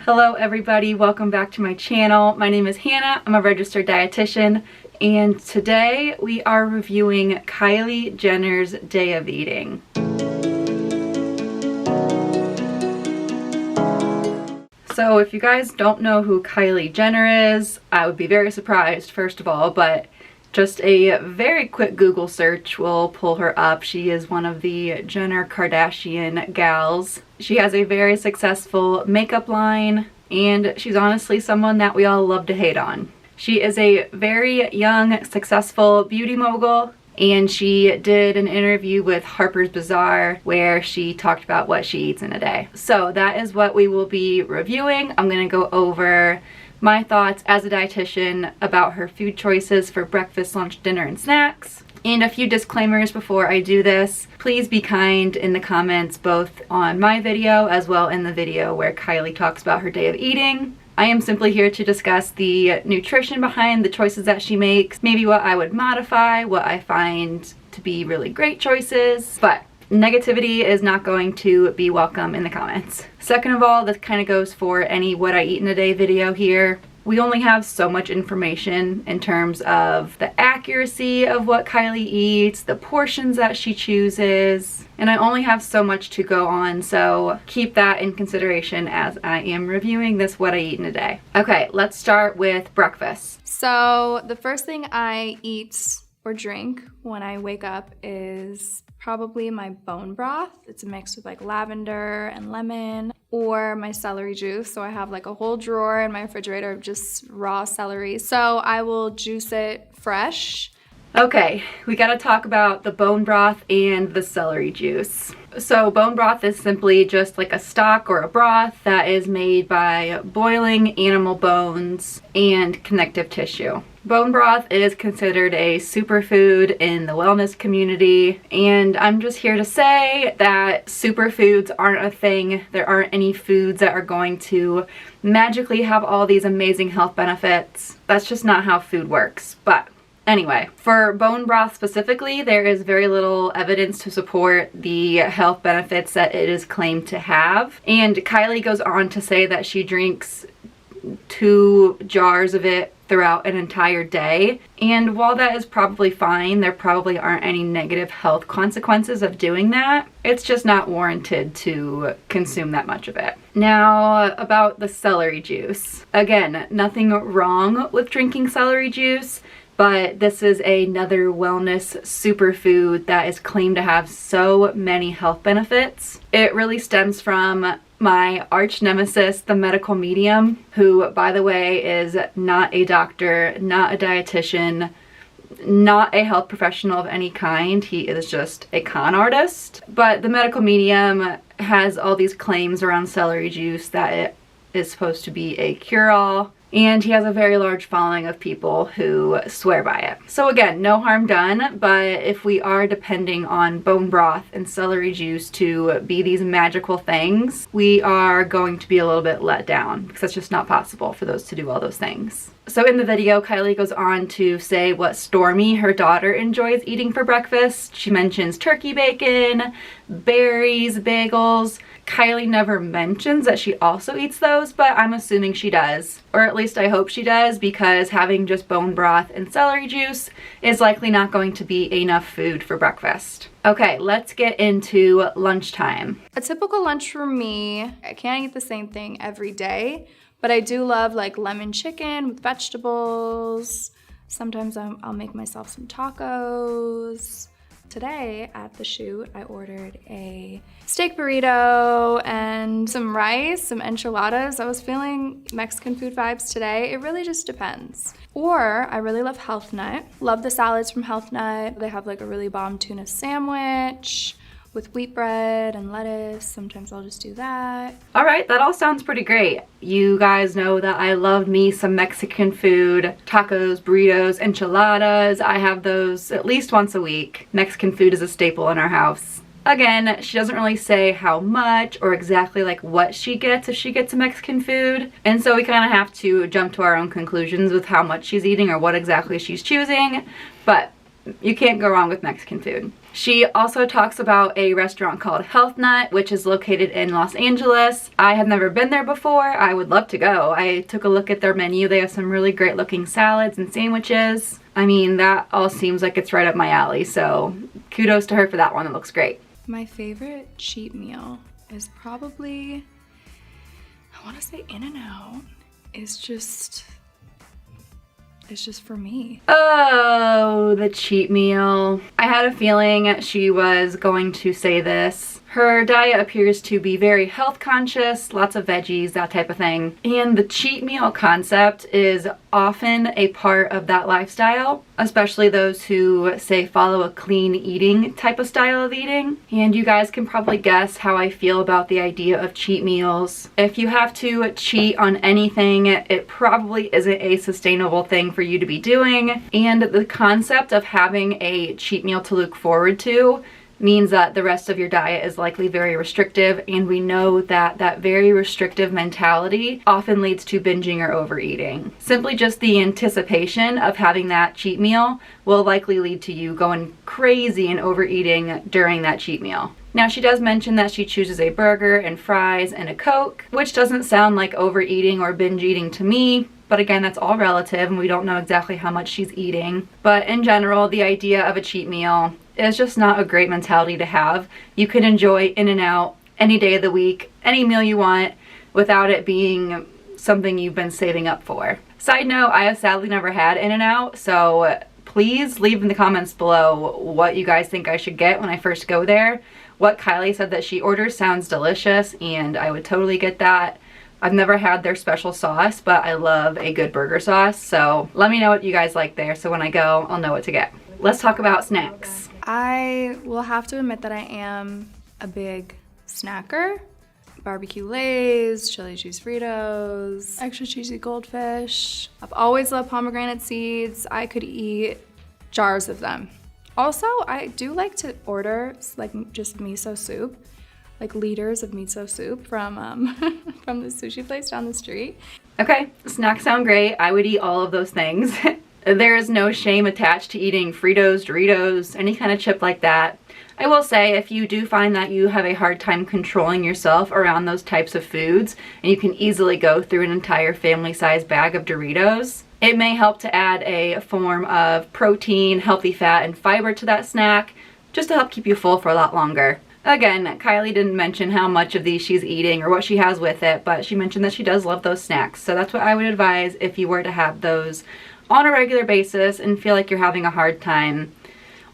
Hello everybody, welcome back to my channel. My name is Hannah, I'm a registered dietitian, and today we are reviewing Kylie Jenner's Day of Eating. So if you guys don't know who Kylie Jenner is, I would be very surprised first of all, but just a very quick Google search will pull her up. She is one of the Jenner Kardashian gals. She has a very successful makeup line, and she's honestly someone that we all love to hate on. She is a very young, successful beauty mogul, and she did an interview with Harper's Bazaar where she talked about what she eats in a day. So that is what we will be reviewing. I'm gonna go over my thoughts as a dietitian about her food choices for breakfast, lunch, dinner, and snacks. And a few disclaimers before I do this. Please be kind in the comments, both on my video as well in the video where Kylie talks about her day of eating. I am simply here to discuss the nutrition behind the choices that she makes, maybe what I would modify, what I find to be really great choices, but negativity is not going to be welcome in the comments. Second of all, this kind of goes for any what I eat in a day video here. We only have so much information in terms of the accuracy of what Kylie eats, the portions that she chooses, and I only have so much to go on, so keep that in consideration as I am reviewing this what I eat in a day. Okay, let's start with breakfast. So the first thing I eat or drink when I wake up is probably my bone broth. It's a mix with like lavender and lemon, or my celery juice. So I have like a whole drawer in my refrigerator of just raw celery. So I will juice it fresh. Okay, we gotta talk about the bone broth and the celery juice. So bone broth is simply just like a stock or a broth that is made by boiling animal bones and connective tissue. Bone broth is considered a superfood in the wellness community, and I'm just here to say that superfoods aren't a thing. There aren't any foods that are going to magically have all these amazing health benefits. That's just not how food works. But anyway, for bone broth specifically, there is very little evidence to support the health benefits that it is claimed to have. And Kylie goes on to say that she drinks 2 jars of it throughout an entire day. And while that is probably fine, there probably aren't any negative health consequences of doing that. It's just not warranted to consume that much of it. Now, about the celery juice. Again, nothing wrong with drinking celery juice, but this is another wellness superfood that is claimed to have so many health benefits. It really stems from my arch nemesis, the medical medium, who, by the way, is not a doctor, not a dietitian, not a health professional of any kind. He is just a con artist. But the medical medium has all these claims around celery juice that it is supposed to be a cure-all, and he has a very large following of people who swear by it. So again, no harm done, but if we are depending on bone broth and celery juice to be these magical things, we are going to be a little bit let down, because it's just not possible for those to do all those things. So in the video, Kylie goes on to say what Stormy, her daughter, enjoys eating for breakfast. She mentions turkey bacon, berries, bagels. Kylie never mentions that she also eats those, but I'm assuming she does. Or at least I hope she does, because having just bone broth and celery juice is likely not going to be enough food for breakfast. Okay, let's get into lunchtime. A typical lunch for me, I can't eat the same thing every day, but I do love like lemon chicken with vegetables. Sometimes I'll make myself some tacos. Today at the shoot, I ordered a steak burrito and some rice, some enchiladas. I was feeling Mexican food vibes today. It really just depends. Or I really love Health Nut. Love the salads from Health Nut. They have like a really bomb tuna sandwich with wheat bread and lettuce. Sometimes I'll just do that. All right, that all sounds pretty great. You guys know that I love me some Mexican food, tacos, burritos, enchiladas. I have those at least once a week. Mexican food is a staple in our house. Again, she doesn't really say how much or exactly like what she gets if she gets a Mexican food. And so we kind of have to jump to our own conclusions with how much she's eating or what exactly she's choosing. But you can't go wrong with Mexican food. She also talks about a restaurant called Health Nut, which is located in Los Angeles. I have never been there before. I would love to go. I took a look at their menu. They have some really great looking salads and sandwiches. I mean, that all seems like it's right up my alley, so kudos to her for that one. It looks great. My favorite cheat meal is probably, I want to say In-N-Out. It's just for me. Oh, the cheat meal. I had a feeling she was going to say this. Her diet appears to be very health conscious, lots of veggies, that type of thing. And the cheat meal concept is often a part of that lifestyle, especially those who say follow a clean eating type of style of eating. And you guys can probably guess how I feel about the idea of cheat meals. If you have to cheat on anything, it probably isn't a sustainable thing for you to be doing. And the concept of having a cheat meal to look forward to means that the rest of your diet is likely very restrictive, and we know that that very restrictive mentality often leads to binging or overeating. Simply just the anticipation of having that cheat meal will likely lead to you going crazy and overeating during that cheat meal. Now, she does mention that she chooses a burger and fries and a Coke, which doesn't sound like overeating or binge eating to me. But again, that's all relative and we don't know exactly how much she's eating. But in general, the idea of a cheat meal is just not a great mentality to have. You can enjoy In-N-Out any day of the week, any meal you want, without it being something you've been saving up for. Side note, I have sadly never had In-N-Out, so please leave in the comments below what you guys think I should get when I first go there. What Kylie said that she orders sounds delicious, and I would totally get that. I've never had their special sauce, but I love a good burger sauce, so let me know what you guys like there, so when I go, I'll know what to get. Let's talk about snacks. I will have to admit that I am a big snacker. Barbecue Lay's, chili cheese Fritos, extra cheesy goldfish. I've always loved pomegranate seeds. I could eat jars of them. Also, I do like to order like just miso soup, like liters of miso soup from from the sushi place down the street. Okay, snacks sound great. I would eat all of those things. There is no shame attached to eating Fritos, Doritos, any kind of chip like that. I will say, if you do find that you have a hard time controlling yourself around those types of foods, and you can easily go through an entire family-sized bag of Doritos, it may help to add a form of protein, healthy fat, and fiber to that snack, just to help keep you full for a lot longer. Again, Kylie didn't mention how much of these she's eating or what she has with it, but she mentioned that she does love those snacks. So that's what I would advise if you were to have those on a regular basis and feel like you're having a hard time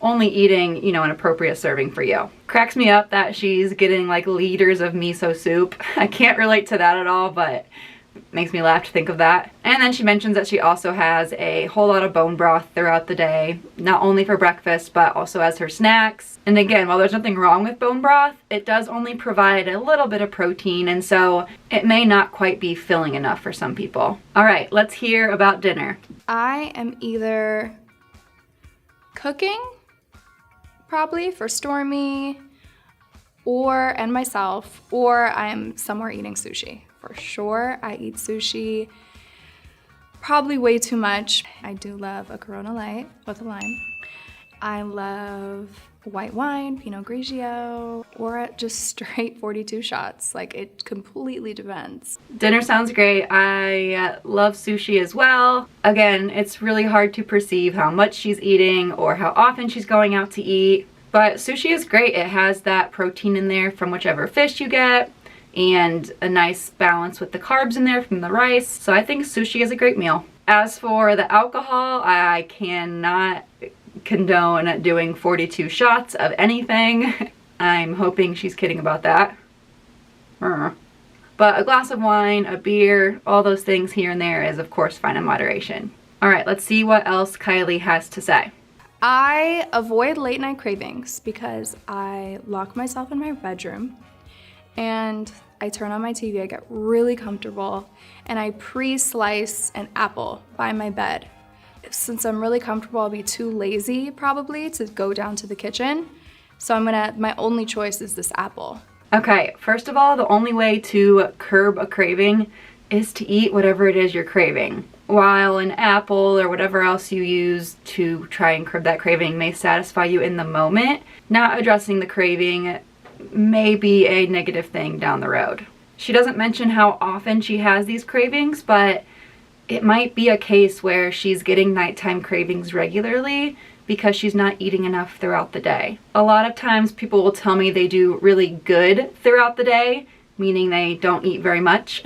only eating, you know, an appropriate serving for you. Cracks me up that she's getting like liters of miso soup. I can't relate to that at all, but it makes me laugh to think of that. And then she mentions that she also has a whole lot of bone broth throughout the day, not only for breakfast, but also as her snacks. And again, while there's nothing wrong with bone broth, it does only provide a little bit of protein, and so it may not quite be filling enough for some people. All right, let's hear about dinner. I am either cooking, probably for Stormy and myself, or I'm somewhere eating sushi. For sure, I eat sushi probably way too much. I do love a Corona Light with a lime. I love white wine, Pinot Grigio, or just straight 42 shots. Like, it completely depends. Dinner sounds great. I love sushi as well. Again, it's really hard to perceive how much she's eating or how often she's going out to eat. But sushi is great. It has that protein in there from whichever fish you get, and a nice balance with the carbs in there from the rice. So I think sushi is a great meal. As for the alcohol, I cannot condone doing 42 shots of anything. I'm hoping she's kidding about that. But a glass of wine, a beer, all those things here and there is of course fine in moderation. All right, let's see what else Kylie has to say. I avoid late night cravings because I lock myself in my bedroom and I turn on my TV, I get really comfortable, and I pre-slice an apple by my bed. Since I'm really comfortable, I'll be too lazy probably to go down to the kitchen. So my only choice is this apple. Okay, first of all, the only way to curb a craving is to eat whatever it is you're craving. while an apple or whatever else you use to try and curb that craving may satisfy you in the moment, not addressing the craving may be a negative thing down the road. She doesn't mention how often she has these cravings, but it might be a case where she's getting nighttime cravings regularly because she's not eating enough throughout the day. A lot of times people will tell me they do really good throughout the day, meaning they don't eat very much.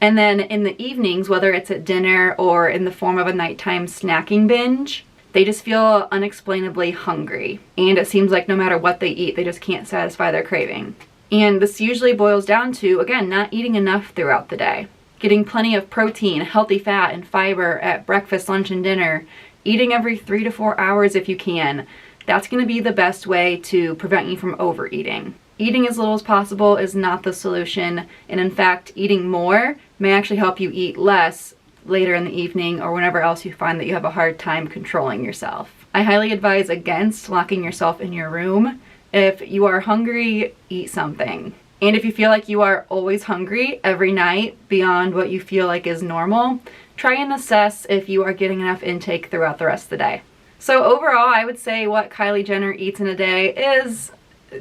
And then in the evenings, whether it's at dinner or in the form of a nighttime snacking binge, they just feel unexplainably hungry. And it seems like no matter what they eat, they just can't satisfy their craving. And this usually boils down to, again, not eating enough throughout the day. Getting plenty of protein, healthy fat, and fiber at breakfast, lunch, and dinner. Eating every 3 to 4 hours if you can. That's going to be the best way to prevent you from overeating. Eating as little as possible is not the solution, and in fact, eating more may actually help you eat less later in the evening or whenever else you find that you have a hard time controlling yourself. I highly advise against locking yourself in your room. If you are hungry, eat something. And if you feel like you are always hungry every night beyond what you feel like is normal, try and assess if you are getting enough intake throughout the rest of the day. So overall, I would say what Kylie Jenner eats in a day is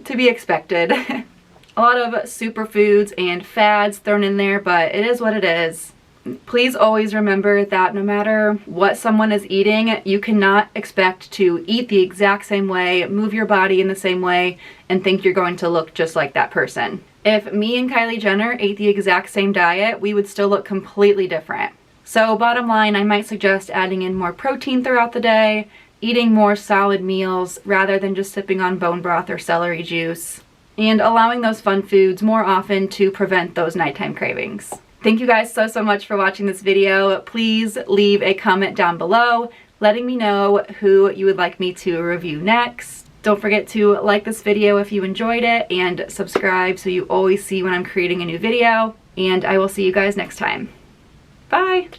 to be expected. A lot of superfoods and fads thrown in there, but it is what it is. Please always remember that no matter what someone is eating, you cannot expect to eat the exact same way, move your body in the same way, and think you're going to look just like that person. If me and Kylie Jenner ate the exact same diet, we would still look completely different. So bottom line, I might suggest adding in more protein throughout the day, eating more solid meals rather than just sipping on bone broth or celery juice, and allowing those fun foods more often to prevent those nighttime cravings. Thank you guys so much for watching this video. Please leave a comment down below letting me know who you would like me to review next. Don't forget to like this video if you enjoyed it and subscribe so you always see when I'm creating a new video. And I will see you guys next time. Bye!